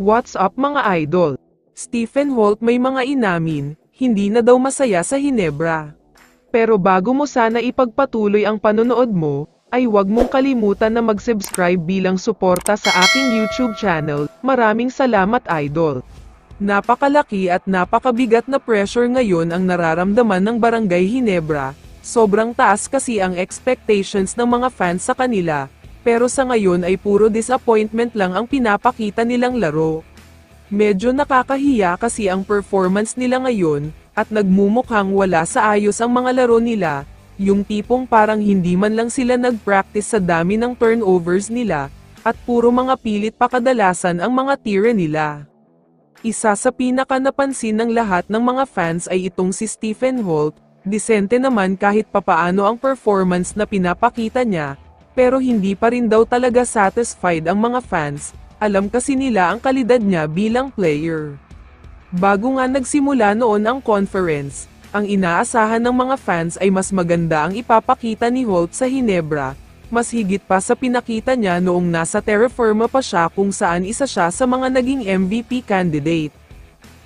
What's up mga idol? Stephen Holt may mga inamin, hindi na daw masaya sa Hinebra. Pero bago mo sana ipagpatuloy ang panonood mo, ay huwag mong kalimutan na mag-subscribe bilang suporta sa aking YouTube channel. Maraming salamat idol. Napakalaki at napakabigat na pressure ngayon ang nararamdaman ng Barangay Hinebra. Sobrang taas kasi ang expectations ng mga fans sa kanila. Pero sa ngayon ay puro disappointment lang ang pinapakita nilang laro. Medyo nakakahiya kasi ang performance nila ngayon, at nagmumukhang wala sa ayos ang mga laro nila, yung tipong parang hindi man lang sila nag-practice sa dami ng turnovers nila, at puro mga pilit pa kadalasan ang mga tira nila. Isa sa pinaka napansin ng lahat ng mga fans ay itong si Stephen Holt, disente naman kahit papaano ang performance na pinapakita niya, pero hindi pa rin daw talaga satisfied ang mga fans, alam kasi nila ang kalidad niya bilang player. Bago nga nagsimula noon ang conference, ang inaasahan ng mga fans ay mas maganda ang ipapakita ni Holt sa Hinebra, mas higit pa sa pinakita niya noong nasa Terra Firma pa siya kung saan isa siya sa mga naging MVP candidate.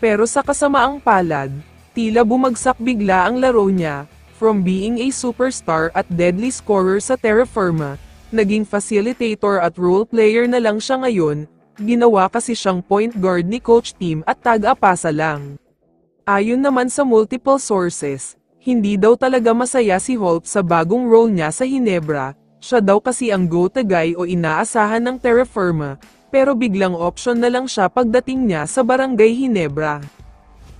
Pero sa kasamaang palad, tila bumagsak bigla ang laro niya. From being a superstar at deadly scorer sa Terra Firma, naging facilitator at role player na lang siya ngayon, ginawa kasi siyang point guard ni Coach Tim at tag-apasa lang. Ayon naman sa multiple sources, hindi daw talaga masaya si Holt sa bagong role niya sa Hinebra, siya daw kasi ang go-to guy o inaasahan ng Terra Firma, pero biglang option na lang siya pagdating niya sa Barangay Hinebra.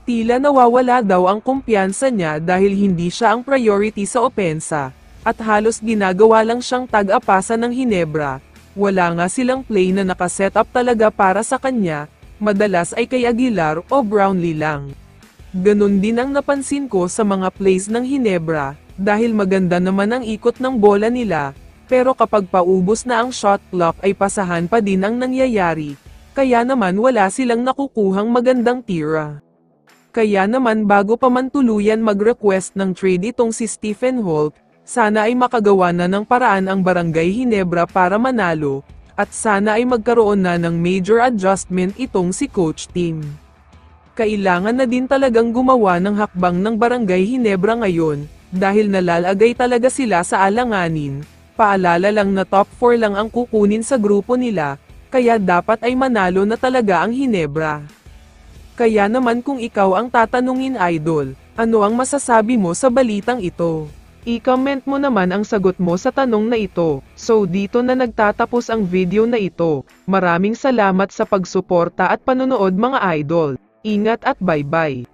Tila nawawala daw ang kumpiyansa niya dahil hindi siya ang priority sa opensa, at halos ginagawa lang siyang tag-apasa ng Hinebra. Wala nga silang play na nakaset up talaga para sa kanya, madalas ay kay Aguilar o Brownlee lang. Ganun din ang napansin ko sa mga plays ng Hinebra, dahil maganda naman ang ikot ng bola nila, pero kapag paubos na ang shot clock ay pasahan pa din ang nangyayari, kaya naman wala silang nakukuhang magandang tira. Kaya naman bago pa man tuluyan mag-request ng trade itong si Stephen Holt, sana ay makagawa na ng paraan ang Barangay Hinebra para manalo, at sana ay magkaroon na ng major adjustment itong si Coach Tim. Kailangan na din talagang gumawa ng hakbang ng Barangay Hinebra ngayon, dahil nalalagay talaga sila sa alanganin. Paalala lang na top 4 lang ang kukunin sa grupo nila, kaya dapat ay manalo na talaga ang Hinebra. Kaya naman kung ikaw ang tatanungin idol, ano ang masasabi mo sa balitang ito? I-comment mo naman ang sagot mo sa tanong na ito. So dito na nagtatapos ang video na ito. Maraming salamat sa pagsuporta at panonood mga idol. Ingat at bye-bye.